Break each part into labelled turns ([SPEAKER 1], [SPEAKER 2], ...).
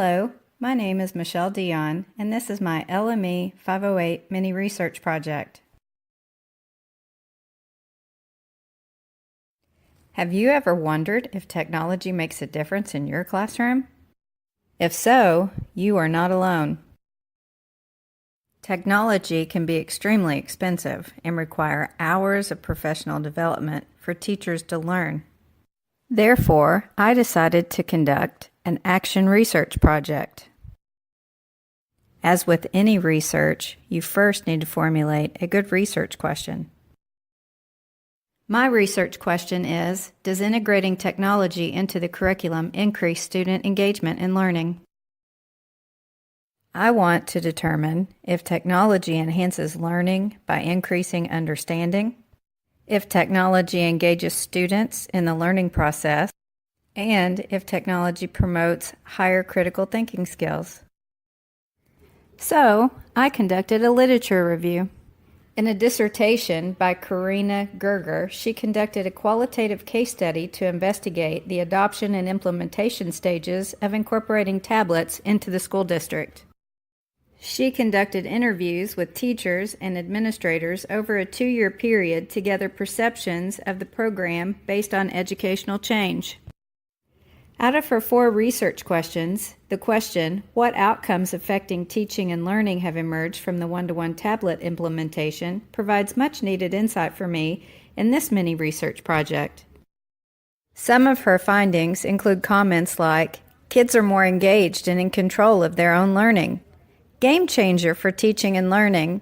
[SPEAKER 1] Hello, my name is Michele Deon, and this is my LME 508 mini research project. Have you ever wondered if technology makes a difference in your classroom? If so, you are not alone. Technology can be extremely expensive and require hours of professional development for teachers to learn. Therefore, I decided to conduct an action research project. As with any research, you first need to formulate a good research question. My research question is, does integrating technology into the curriculum increase student engagement in learning? I want to determine if technology enhances learning by increasing understanding, if technology engages students in the learning process, and if technology promotes higher critical thinking skills. So, I conducted a literature review. In a dissertation by Karina Gerger, she conducted a qualitative case study to investigate the adoption and implementation stages of incorporating tablets into the school district. She conducted interviews with teachers and administrators over a 2-year period to gather perceptions of the program based on educational change. Out of her 4 research questions, the question, what outcomes affecting teaching and learning have emerged from the one-to-one tablet implementation, provides much needed insight for me in this mini research project. Some of her findings include comments like, kids are more engaged and in control of their own learning. Game changer for teaching and learning.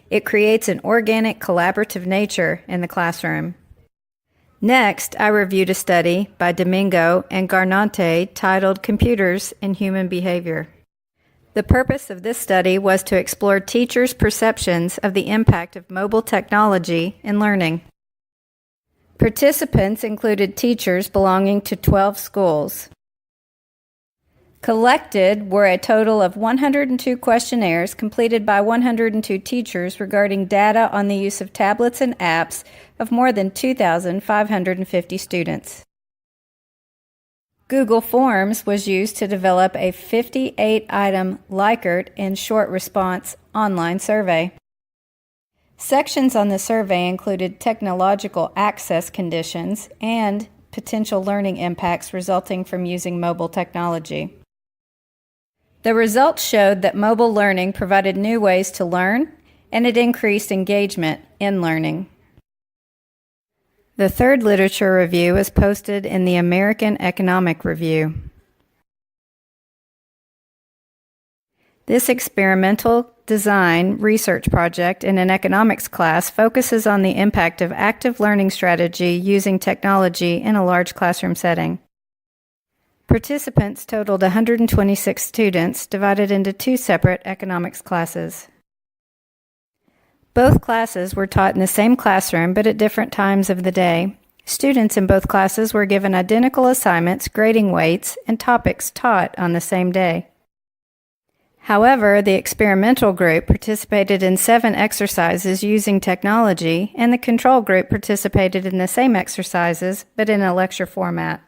[SPEAKER 1] It creates an organic, collaborative nature in the classroom. Next, I reviewed a study by Domingo and Garnante titled Computers and Human Behavior. The purpose of this study was to explore teachers' perceptions of the impact of mobile technology in learning. Participants included teachers belonging to 12 schools. Collected were a total of 102 questionnaires completed by 102 teachers regarding data on the use of tablets and apps of more than 2,550 students. Google Forms was used to develop a 58-item Likert and short response online survey. Sections on the survey included technological access conditions and potential learning impacts resulting from using mobile technology. The results showed that mobile learning provided new ways to learn, and it increased engagement in learning. The 3rd literature review is posted in the American Economic Review. This experimental design research project in an economics class focuses on the impact of active learning strategy using technology in a large classroom setting. Participants totaled 126 students, divided into 2 separate economics classes. Both classes were taught in the same classroom, but at different times of the day. Students in both classes were given identical assignments, grading weights, and topics taught on the same day. However, the experimental group participated in 7 exercises using technology, and the control group participated in the same exercises, but in a lecture format.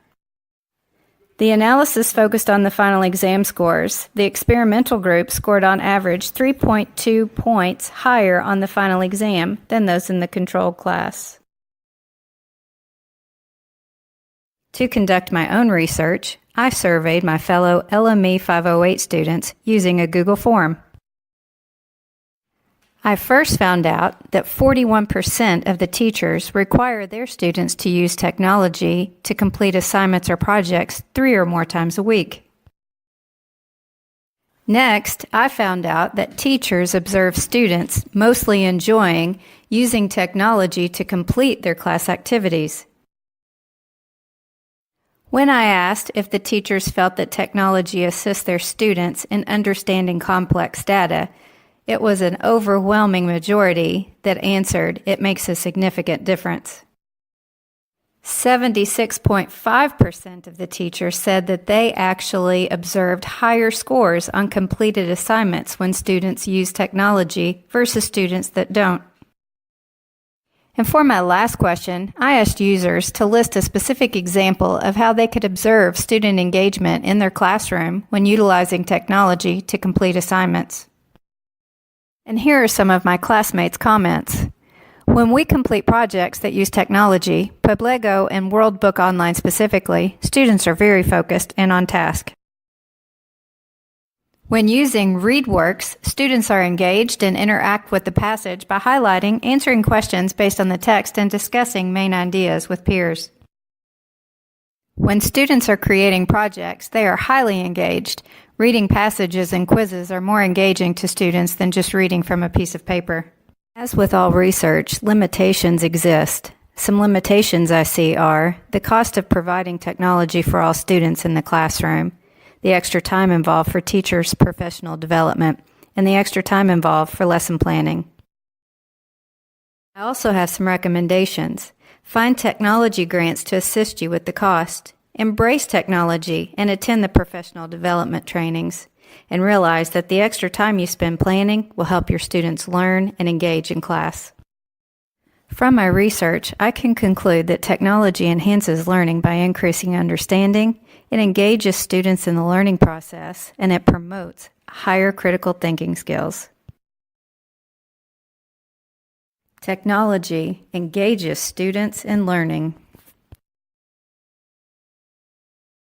[SPEAKER 1] The analysis focused on the final exam scores. The experimental group scored on average 3.2 points higher on the final exam than those in the control class. To conduct my own research, I surveyed my fellow LME 508 students using a Google form. I first found out that 41% of the teachers require their students to use technology to complete assignments or projects 3 or more times a week. Next, I found out that teachers observe students mostly enjoying using technology to complete their class activities. When I asked if the teachers felt that technology assists their students in understanding complex data, it was an overwhelming majority that answered it makes a significant difference. 76.5% of the teachers said that they actually observed higher scores on completed assignments when students use technology versus students that don't. And for my last question, I asked users to list a specific example of how they could observe student engagement in their classroom when utilizing technology to complete assignments. And here are some of my classmates' comments. When we complete projects that use technology, Publego and World Book Online specifically, students are very focused and on task. When using ReadWorks, students are engaged and interact with the passage by highlighting, answering questions based on the text, and discussing main ideas with peers. When students are creating projects, they are highly engaged. Reading passages and quizzes are more engaging to students than just reading from a piece of paper. As with all research, limitations exist. Some limitations I see are the cost of providing technology for all students in the classroom, the extra time involved for teachers' professional development, and the extra time involved for lesson planning. I also have some recommendations. Find technology grants to assist you with the cost. Embrace technology and attend the professional development trainings. And realize that the extra time you spend planning will help your students learn and engage in class. From my research, I can conclude that technology enhances learning by increasing understanding, it engages students in the learning process, and it promotes higher critical thinking skills. Technology engages students in learning.